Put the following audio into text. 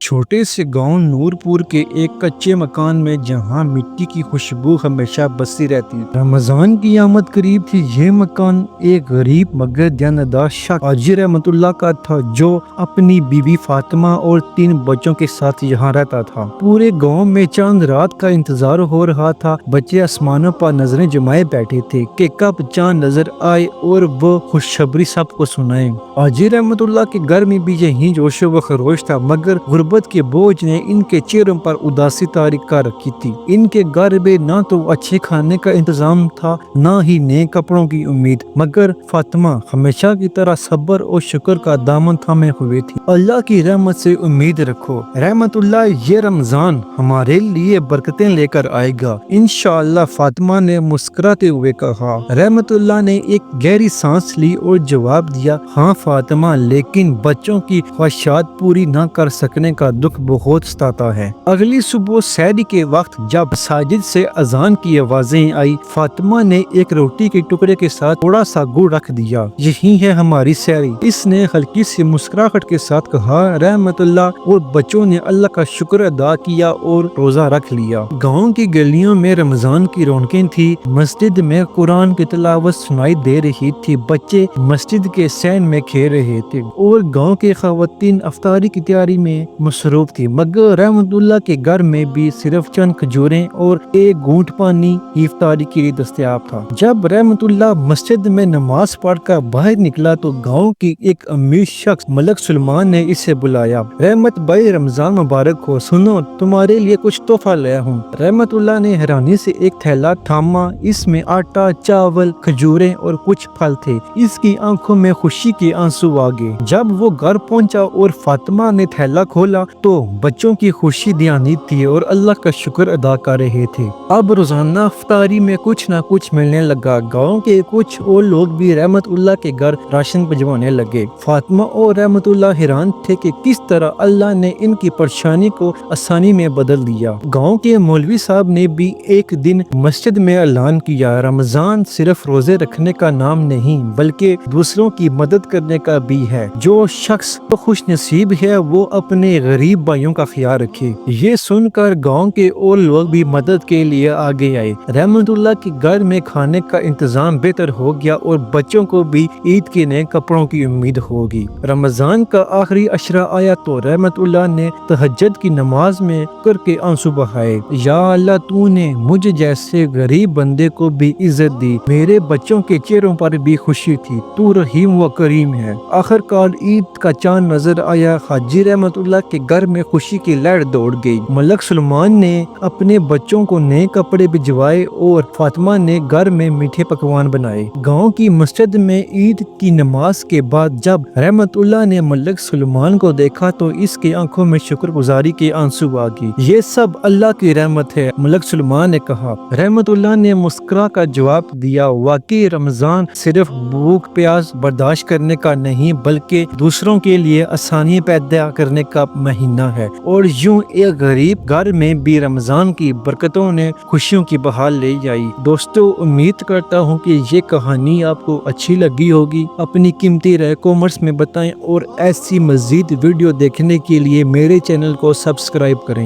چھوٹے سے گاؤں نورپور کے ایک کچے مکان میں جہاں مٹی کی خوشبو ہمیشہ بسی رہتی تھی۔ رمضان کی آمد قریب تھی۔ یہ مکان ایک غریب مگر دیانتدار شخص حاجی رحمت اللہ کا تھا جو اپنی بیوی فاطمہ اور 3 بچوں کے ساتھ یہاں رہتا تھا۔ پورے گاؤں میں چاند رات کا انتظار ہو رہا تھا۔ بچے آسمانوں پر نظریں جمائے بیٹھے تھے کہ کب چاند نظر آئے اور وہ خوشخبری سب کو سنائے۔ حاجی رحمت اللہ کے گھر میں بھی یہی جوش و خروش تھا، مگر غربت کے بوجھ نے ان کے چہروں پر اداسی طاری کر رکھی تھی۔ ان کے گھر میں نہ تو اچھے کھانے کا انتظام تھا، نہ ہی نئے کپڑوں کی امید، مگر فاطمہ ہمیشہ کی طرح صبر اور شکر کا دامن تھامے ہوئے تھی۔ اللہ کی رحمت سے امید رکھو رحمت اللہ، یہ رمضان ہمارے لیے برکتیں لے کر آئے گا انشاءاللہ، فاطمہ نے مسکراتے ہوئے کہا۔ رحمت اللہ نے ایک گہری سانس لی اور جواب دیا، ہاں فاطمہ، لیکن بچوں کی خواہشات پوری نہ کر سکنے کا دکھ بہت ستاتا ہے۔ اگلی صبح سحری کے وقت جب مساجد سے اذان کی آوازیں آئی، فاطمہ نے ایک روٹی کے ٹکڑے کے ساتھ تھوڑا سا گڑ رکھ دیا۔ یہی ہے ہماری سحری، اس نے ہلکی سی مسکراہٹ کے ساتھ کہا۔ رحمت اللہ اور بچوں نے اللہ کا شکر ادا کیا اور روزہ رکھ لیا۔ گاؤں کی گلیوں میں رمضان کی رونقیں تھی، مسجد میں قرآن کی تلاوت سنائی دے رہی تھی، بچے مسجد کے صحن میں کھیل رہے تھے اور گاؤں کے خواتین افطاری کی تیاری میں مصروف تھی، مگر رحمت اللہ کے گھر میں بھی صرف چند کھجوریں اور ایک گھونٹ پانی ہی افطاری کے لیے دستیاب تھا۔ جب رحمت اللہ مسجد میں نماز پڑھ کر باہر نکلا تو گاؤں کی ایک امیر شخص ملک سلمان نے اسے بلایا۔ رحمت بھائی، رمضان مبارک ہو، سنو تمہارے لیے کچھ تحفہ لایا ہوں۔ رحمت اللہ نے حیرانی سے ایک تھیلا تھاما، اس میں آٹا، چاول، کھجوریں اور کچھ پھل تھے۔ اس کی آنکھوں میں خوشی کے آنسو آ گئے۔ جب وہ گھر پہنچا اور فاطمہ نے تھیلا کھولا تو بچوں کی خوشی دیانت تھی اور اللہ کا شکر ادا کر رہے تھے۔ اب روزانہ افطاری میں کچھ نہ کچھ ملنے لگا۔ گاؤں کے کچھ اور لوگ بھی رحمت اللہ کے گھر راشن بھجوانے لگے۔ فاطمہ اور رحمت اللہ حیران تھے کہ کس طرح اللہ نے ان کی پریشانی کو آسانی میں بدل دیا۔ گاؤں کے مولوی صاحب نے بھی ایک دن مسجد میں اعلان کیا، رمضان صرف روزے رکھنے کا نام نہیں بلکہ دوسروں کی مدد کرنے کا بھی ہے۔ جو شخص خوش نصیب ہے وہ اپنے غریب بھائیوں کا خیال رکھے۔ یہ سن کر گاؤں کے اور لوگ بھی مدد کے لیے آگے آئے۔ رحمت اللہ کے گھر میں کھانے کا انتظام بہتر ہو گیا اور بچوں کو بھی عید کے نئے کپڑوں کی امید ہوگی۔ رمضان کا آخری عشرہ آیا تو رحمت اللہ نے تہجد کی نماز میں کر کے آنسو بہائے، یا اللہ، تو نے مجھے جیسے غریب بندے کو بھی عزت دی، میرے بچوں کے چہروں پر بھی خوشی تھی، تو رحیم و کریم ہے۔ آخر کار عید کا چاند نظر آیا، حاجی رحمت اللہ کے گھر میں خوشی کی لہر دوڑ گئی۔ ملک سلمان نے اپنے بچوں کو نئے کپڑے بھجوائے اور فاطمہ نے گھر میں میٹھے پکوان بنائے۔ گاؤں کی مسجد میں عید کی نماز کے بعد جب رحمت اللہ نے ملک سلمان کو دیکھا تو اس کی آنکھوں میں شکر گزاری کے آنسو آ گئے۔ یہ سب اللہ کی رحمت ہے، ملک سلمان نے کہا۔ رحمت اللہ نے مسکرا کر جواب دیا، واقعی رمضان صرف بھوک پیاس برداشت کرنے کا نہیں بلکہ دوسروں کے لیے آسانی پیدا کرنے کا مہینہ ہے، اور یوں ایک غریب گھر میں بھی رمضان کی برکتوں نے خوشیوں کی بہار لے آئی۔ دوستو، امید کرتا ہوں کہ یہ کہانی آپ کو اچھی لگی ہوگی۔ اپنی قیمتی رائے کامنٹس میں بتائیں اور ایسی مزید ویڈیو دیکھنے کے لیے میرے چینل کو سبسکرائب کریں۔